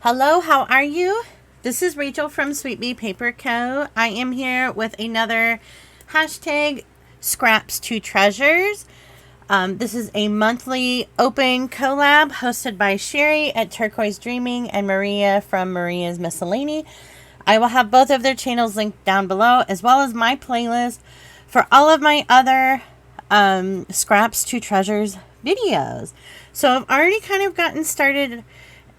Hello, how are you? This is Rachel from Sweet Bee Paper Co. I am here with another hashtag Scraps to Treasures. This is a monthly open collab hosted by Sheree at Turquoise Dreaming and Maria from Maria's Miscellany. I will have both of their channels linked down below, as well as my playlist for all of my other Scraps to Treasures videos. So I've already kind of gotten started,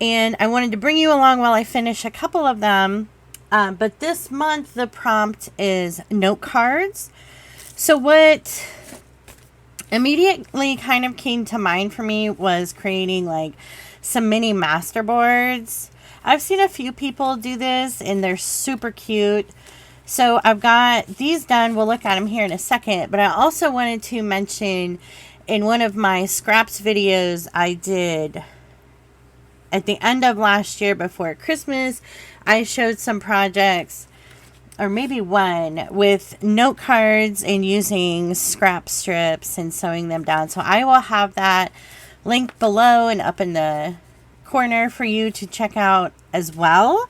and I wanted to bring you along while I finish a couple of them. But this month, the prompt is note cards. So what immediately kind of came to mind for me was creating like some mini masterboards. I've seen a few people do this, and they're super cute. So I've got these done. We'll look at them here in a second. But I also wanted to mention in one of my scraps videos I did at the end of last year before Christmas, I showed some projects, or maybe one, with note cards and using scrap strips and sewing them down. So I will have that linked below and up in the corner for you to check out as well.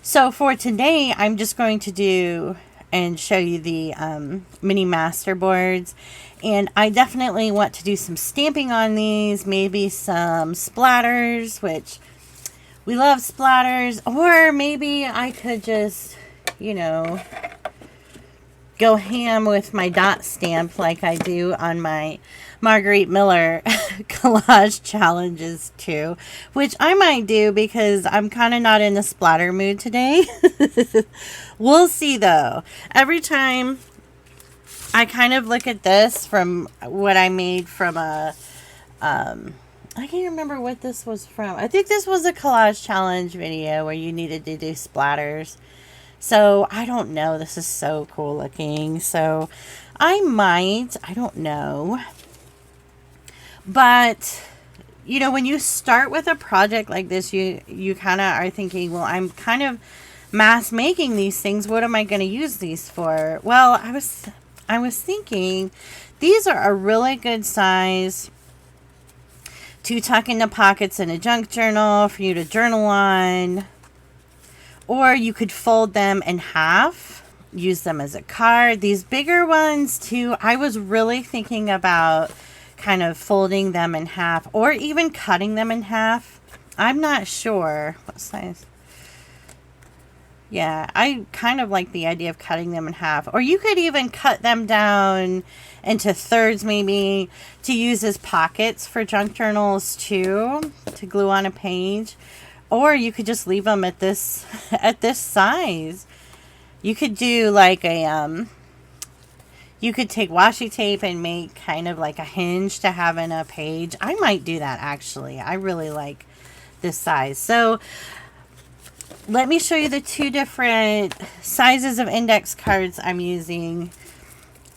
So for today, I'm just going to do and show you the mini masterboards. And I definitely want to do some stamping on these, maybe some splatters, which we love splatters. Or maybe I could just, go ham with my dot stamp like I do on my Marguerite Miller collage challenges too, which I might do because I'm kind of not in the splatter mood today. We'll see though. Every time I kind of look at this from what I made from I can't remember what this was from. I think this was a collage challenge video where you needed to do splatters. So, I don't know. This is so cool looking. So, I don't know. But, when you start with a project like this, you kind of are thinking, well, I'm kind of mass making these things. What am I going to use these for? Well, I was thinking these are a really good size to tuck into pockets in a junk journal for you to journal on. Or you could fold them in half, use them as a card. These bigger ones too, I was really thinking about kind of folding them in half or even cutting them in half. I'm not sure what size. Yeah, I kind of like the idea of cutting them in half. Or you could even cut them down into thirds maybe to use as pockets for junk journals too, to glue on a page. Or you could just leave them at this size. You could do like a you could take washi tape and make kind of like a hinge to have in a page. I might do that actually. I really like this size. So let me show you the two different sizes of index cards I'm using.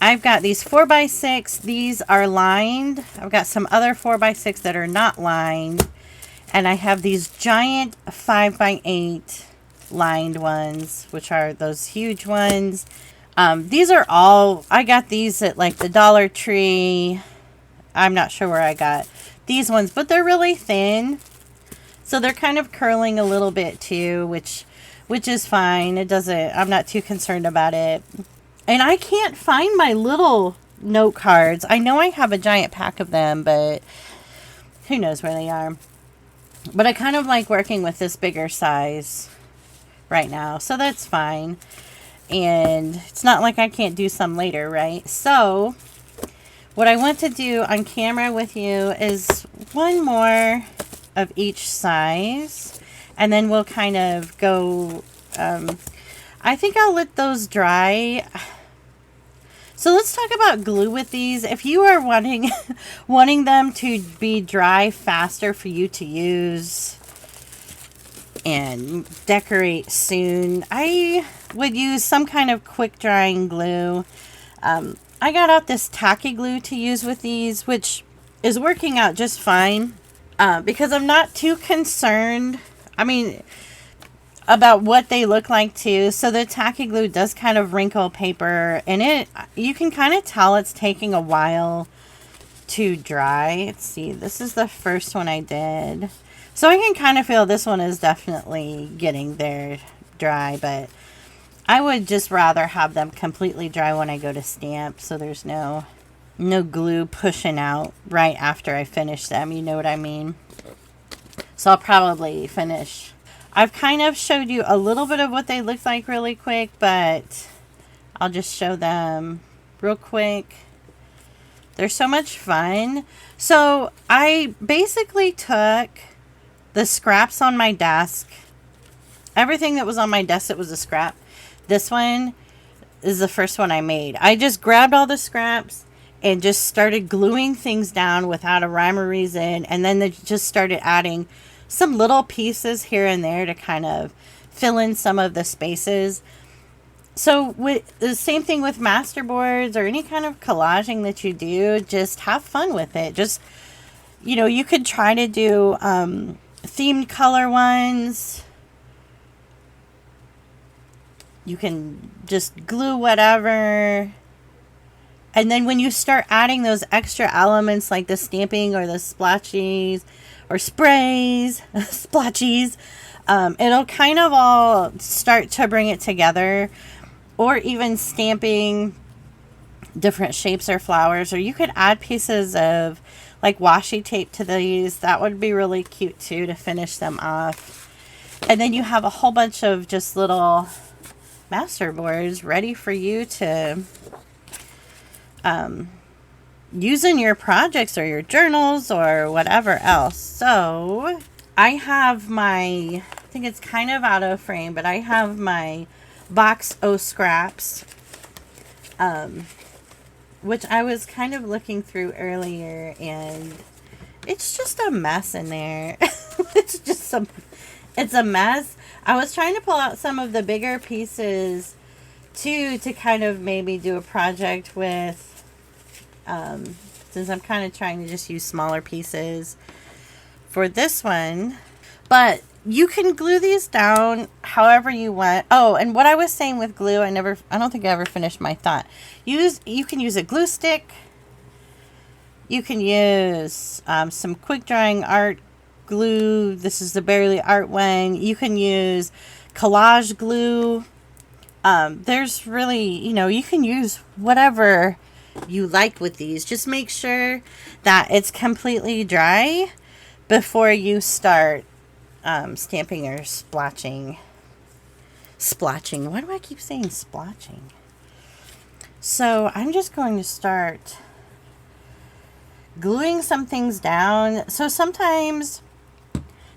I've got these 4x6. These are lined. I've got some other 4x6 that are not lined. And I have these giant 5x8 lined ones, which are those huge ones. These are all, I got these at like the Dollar Tree. I'm not sure where I got these ones, but they're really thin. So they're kind of curling a little bit too, which is fine. It doesn't, I'm not too concerned about it. And I can't find my little note cards. I know I have a giant pack of them, but who knows where they are. But I kind of like working with this bigger size right now. So that's fine. And it's not like I can't do some later, right? So what I want to do on camera with you is one more of each size. And then we'll kind of go, I think I'll let those dry. So let's talk about glue with these. If you are wanting them to be dry faster for you to use and decorate soon, I would use some kind of quick drying glue. I got out this tacky glue to use with these, which is working out just fine because I'm not too concerned. About what they look like too. So the tacky glue does kind of wrinkle paper, and you can kind of tell it's taking a while to dry. Let's see, this is the first one I did. So I can kind of feel this one is definitely getting there dry, but I would just rather have them completely dry when I go to stamp, so there's no glue pushing out right after I finish them, you know what I mean? So I'll probably finish. I've kind of showed you a little bit of what they look like really quick, but I'll just show them real quick. They're so much fun. So I basically took the scraps on my desk. Everything that was on my desk that was a scrap. This one is the first one I made. I just grabbed all the scraps and just started gluing things down without a rhyme or reason. And then they just started adding some little pieces here and there to kind of fill in some of the spaces. So with the same thing with Masterboards or any kind of collaging that you do, just have fun with it. Just, you know, you could try to do themed color ones. You can just glue whatever. And then when you start adding those extra elements like the stamping or the splotchies or sprays, splotchies, it'll kind of all start to bring it together. Or even stamping different shapes or flowers. Or you could add pieces of like washi tape to these. That would be really cute too to finish them off. And then you have a whole bunch of just little Masterboards ready for you to use in your projects or your journals or whatever else. So I have my, I think it's kind of out of frame, but I have my box O scraps, which I was kind of looking through earlier, and it's just a mess in there. It's a mess. I was trying to pull out some of the bigger pieces too to kind of maybe do a project with, since I'm kind of trying to just use smaller pieces for this one. But you can glue these down however you want. Oh, and what I was saying with glue, I don't think I ever finished my thought. You can use a glue stick. You can use some quick drying art glue. This is the Barely Art one. You can use collage glue. There's really, you can use whatever you like with these. Just make sure that it's completely dry before you start stamping or splotching. Why do I keep saying splotching? So I'm just going to start gluing some things down. So sometimes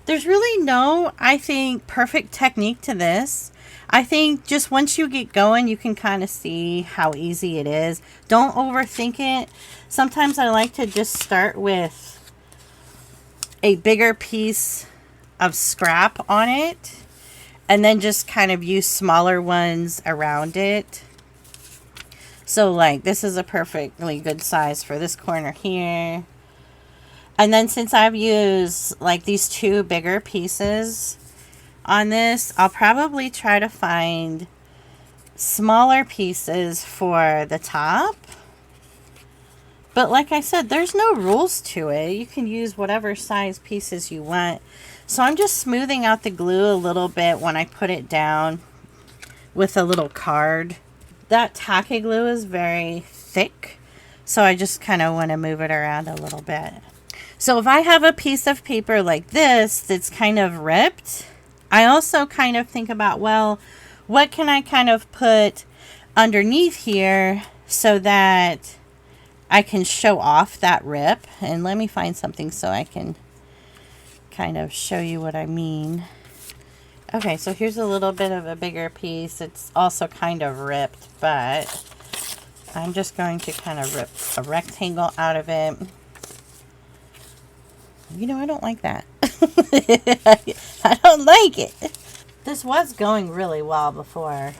there's really no, I think, perfect technique to this. I think just once you get going, you can kind of see how easy it is. Don't overthink it. Sometimes I like to just start with a bigger piece of scrap on it and then just kind of use smaller ones around it. So like this is a perfectly good size for this corner here. And then since I've used like these two bigger pieces on this, I'll probably try to find smaller pieces for the top. But like I said, there's no rules to it. You can use whatever size pieces you want. So I'm just smoothing out the glue a little bit when I put it down with a little card. That tacky glue is very thick, so I just kind of want to move it around a little bit. So if I have a piece of paper like this that's kind of ripped, I also kind of think about, well, what can I kind of put underneath here so that I can show off that rip? And let me find something so I can kind of show you what I mean. Okay, so here's a little bit of a bigger piece. It's also kind of ripped, but I'm just going to kind of rip a rectangle out of it. I don't like that. I don't like it. This was going really well before.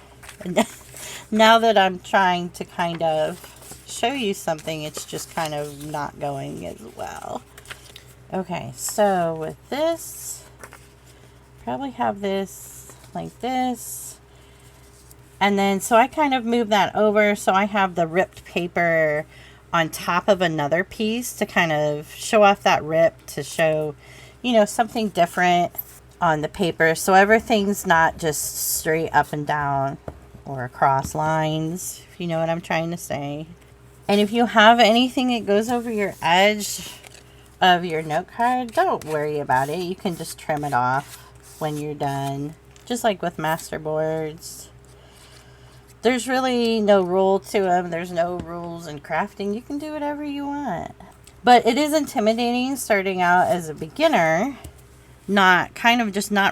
Now that I'm trying to kind of show you something, it's just kind of not going as well. Okay, so with this, probably have this like this. And then, so I kind of move that over so I have the ripped paper on top of another piece to kind of show off that rip, to show, you know, something different on the paper, so everything's not just straight up and down or across lines, if you know what I'm trying to say. And if you have anything that goes over your edge of your note card, don't worry about it. You can just trim it off when you're done, just like with Masterboards. There's really no rule to them. There's no rules in crafting. You can do whatever you want. But it is intimidating starting out as a beginner, not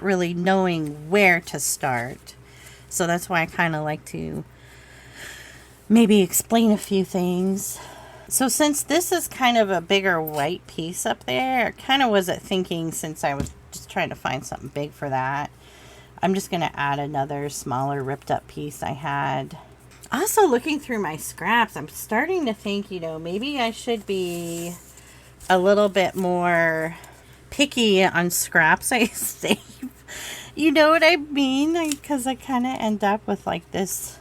really knowing where to start. So that's why I kind of like to maybe explain a few things. So since this is kind of a bigger white piece up there, I kind of wasn't thinking, since I was just trying to find something big for that, I'm just going to add another smaller ripped up piece I had. Also, looking through my scraps, I'm starting to think, you know, maybe I should be a little bit more picky on scraps I save. You know what I mean? Because I kind of end up with like these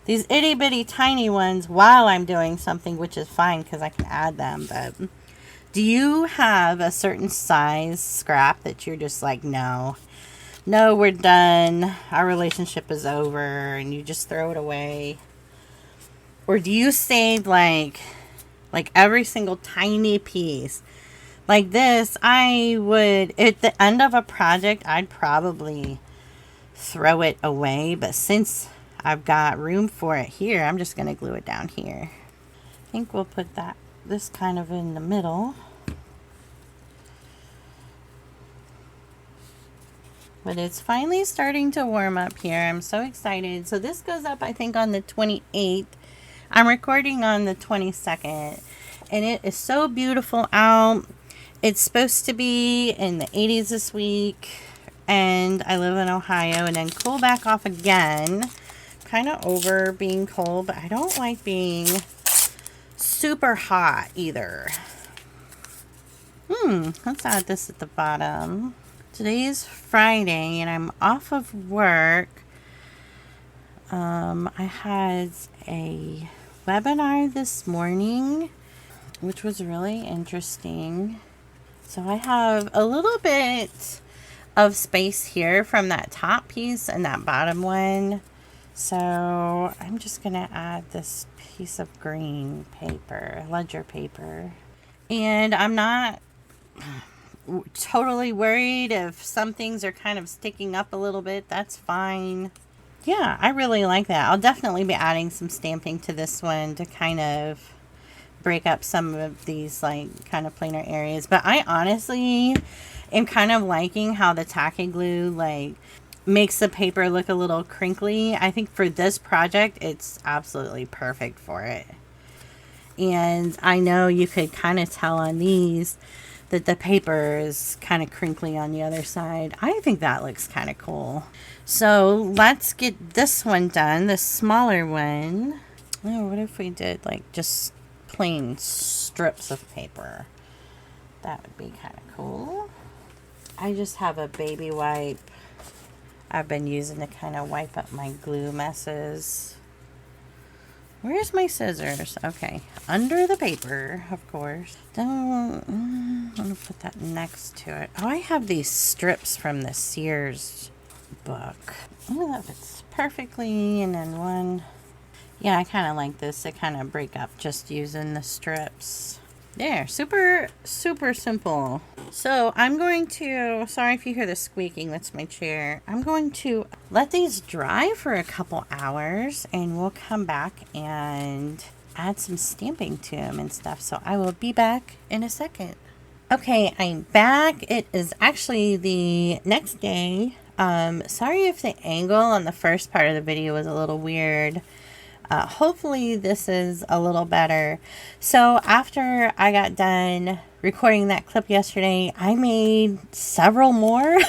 itty bitty tiny ones while I'm doing something, which is fine because I can add them. But do you have a certain size scrap that you're just like, no, we're done, our relationship is over, and you just throw it away? Or do you save like every single tiny piece? Like this, I would, at the end of a project, I'd probably throw it away, but since I've got room for it here, I'm just going to glue it down here. I think we'll put this kind of in the middle. But it's finally starting to warm up here. I'm so excited. So this goes up, I think, on the 28th. I'm recording on the 22nd. And it is so beautiful out. It's supposed to be in the 80s this week. And I live in Ohio. And then cool back off again. Kind of over being cold, but I don't like being super hot either. Let's add this at the bottom. Today is Friday and I'm off of work. I had a webinar this morning, which was really interesting. So I have a little bit of space here from that top piece and that bottom one. So I'm just going to add this piece of green paper, ledger paper. And I'm not totally worried if some things are kind of sticking up a little bit. That's fine. Yeah, I really like that. I'll definitely be adding some stamping to this one to kind of break up some of these like kind of plainer areas. But I honestly am kind of liking how the tacky glue like makes the paper look a little crinkly. I think for this project, it's absolutely perfect for it. And I know you could kind of tell on these that the paper is kind of crinkly on the other side. I think that looks kind of cool. So let's get this one done, the smaller one. Oh, what if we did like just plain strips of paper? That would be kind of cool. I just have a baby wipe I've been using to kind of wipe up my glue messes. Where's my scissors? Okay, under the paper, of course. I'm gonna put that next to it. Oh, I have these strips from the Sears book. Oh, that fits perfectly. And then one. Yeah, I kind of like this. They kind of break up just using the strips. There, super simple. So I'm going to, sorry if you hear the squeaking, that's my chair. I'm going to let these dry for a couple hours and we'll come back and add some stamping to them and stuff. So I will be back in a second. Okay, I'm back. It is actually the next day. Sorry if the angle on the first part of the video was a little weird. Hopefully this is a little better. So after I got done recording that clip yesterday, I made several more.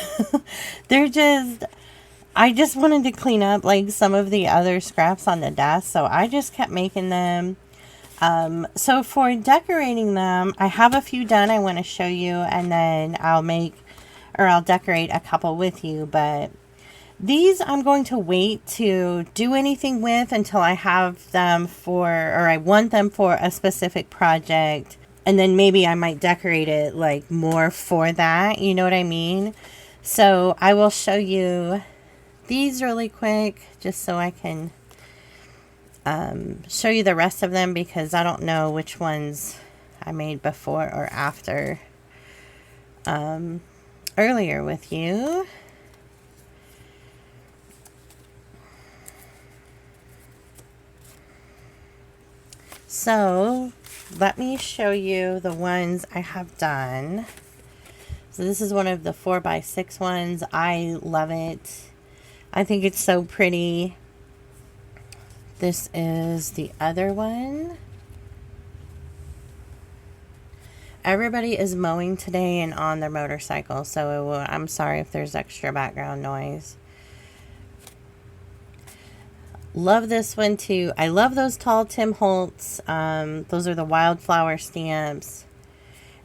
I just wanted to clean up like some of the other scraps on the desk. So I just kept making them. So for decorating them, I have a few done I want to show you, and then I'll decorate a couple with you. But these I'm going to wait to do anything with until I have them or I want them for a specific project. And then maybe I might decorate it like more for that. You know what I mean? So I will show you these really quick just so I can show you the rest of them, because I don't know which ones I made before or after earlier with you. So let me show you the ones I have done. So this is one of the 4x6 ones. I love it. I think it's so pretty. This is the other one. Everybody is mowing today and on their motorcycle, so I'm sorry if there's extra background noise. Love this one too. I love those tall Tim Holtz. Those are the wildflower stamps.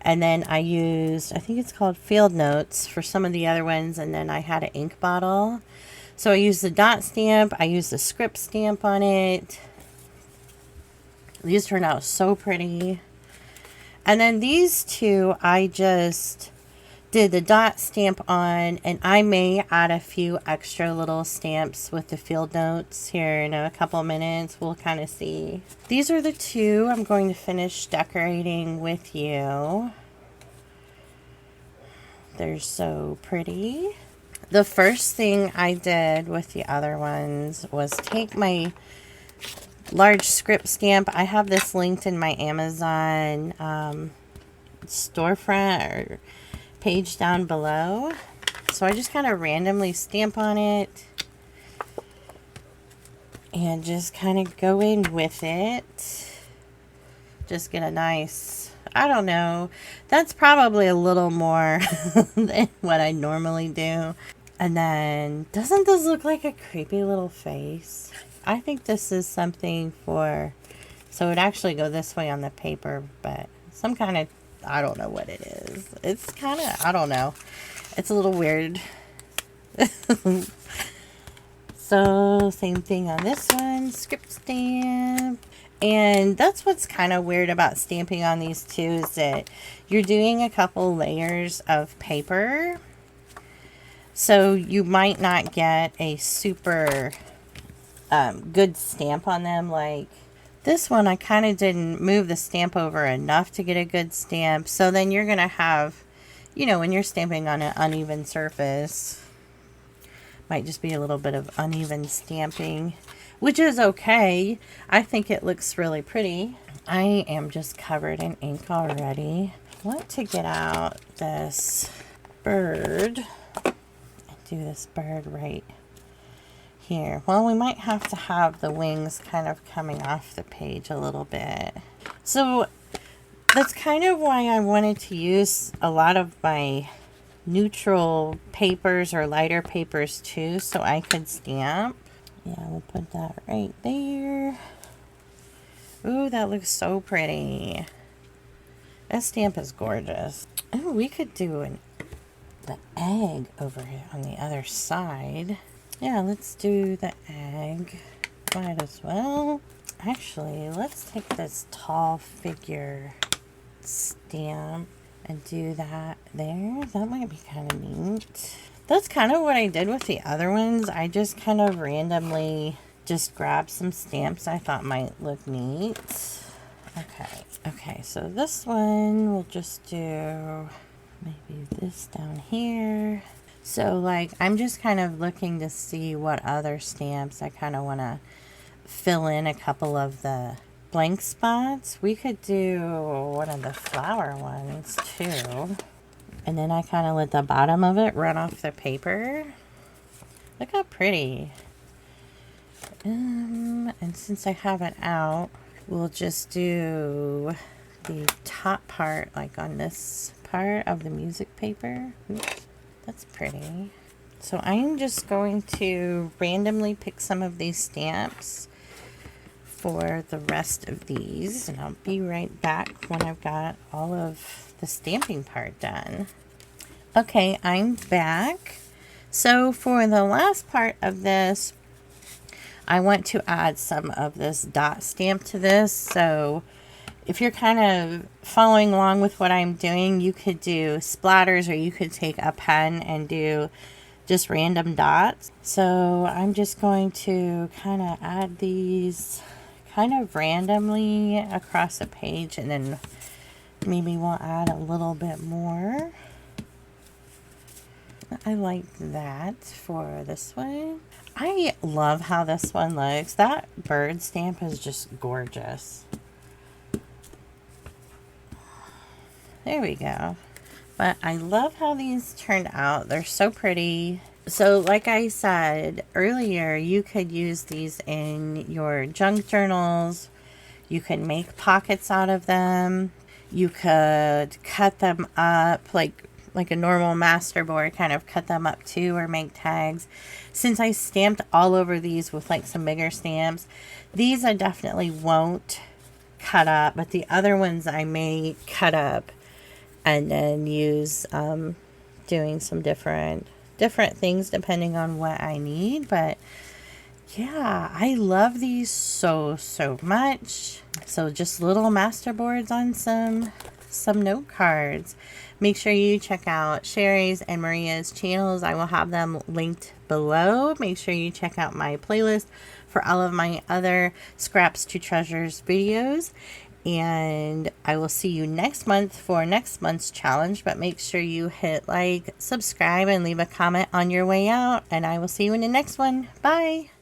And then I used, I think it's called Field Notes for some of the other ones. And then I had an ink bottle. So I used the dot stamp. I used the script stamp on it. These turned out so pretty. And then these two, I just did the dot stamp on, and I may add a few extra little stamps with the field notes here in a couple minutes. We'll kind of see. These are the two I'm going to finish decorating with you. They're so pretty. The first thing I did with the other ones was take my large script stamp. I have this linked in my Amazon storefront or page down below. So I just kind of randomly stamp on it and just kind of go in with it. Just get a nice, I don't know, that's probably a little more than what I normally do. And then, doesn't this look like a creepy little face? I think this is something for, so it would actually go this way on the paper, but some kind of, I don't know what it is. It's kind of, I don't know. It's a little weird. So, same thing on this one. Script stamp. And that's what's kind of weird about stamping on these two, is that you're doing a couple layers of paper. So, you might not get a super good stamp on them. Like this one, I kind of didn't move the stamp over enough to get a good stamp. So then you're going to have, you know, when you're stamping on an uneven surface, might just be a little bit of uneven stamping, which is okay. I think it looks really pretty. I am just covered in ink already. I want to get out this bird and do this bird right here. Well, we might have to have the wings kind of coming off the page a little bit. So that's kind of why I wanted to use a lot of my neutral papers or lighter papers too, so I could stamp. Yeah, we'll put that right there. Ooh, that looks so pretty. That stamp is gorgeous. Oh, we could do the egg over here on the other side. Yeah, let's do the egg. Might as well. Actually, let's take this tall figure stamp and do that there. That might be kind of neat. That's kind of what I did with the other ones. I just kind of randomly just grabbed some stamps I thought might look neat. Okay, so this one we'll just do maybe this down here. So, like, I'm just kind of looking to see what other stamps I kind of want to fill in a couple of the blank spots. We could do one of the flower ones, too. And then I kind of let the bottom of it run off the paper. Look how pretty. And since I have it out, we'll just do the top part, like on this part of the music paper. Oops. That's pretty. So I'm just going to randomly pick some of these stamps for the rest of these, and I'll be right back when I've got all of the stamping part done. Okay, I'm back. So for the last part of this, I want to add some of this dot stamp to this. So if you're kind of following along with what I'm doing, you could do splatters, or you could take a pen and do just random dots. So I'm just going to kind of add these kind of randomly across a page, and then maybe we'll add a little bit more. I like that for this one. I love how this one looks. That bird stamp is just gorgeous. There we go. But I love how these turned out. They're so pretty. So like I said earlier, you could use these in your junk journals. You can make pockets out of them. You could cut them up like a normal masterboard, kind of cut them up too, or make tags. Since I stamped all over these with like some bigger stamps, these I definitely won't cut up, but the other ones I may cut up and then use doing some different things depending on what I need. But yeah, I love these so much. So just little masterboards on some note cards. Make sure you check out Sheree's and Maria's channels. I will have them linked below. Make sure you check out my playlist for all of my other Scraps to Treasures videos. And I will see you next month for next month's challenge. But make sure you hit like, subscribe, and leave a comment on your way out. And I will see you in the next one. Bye!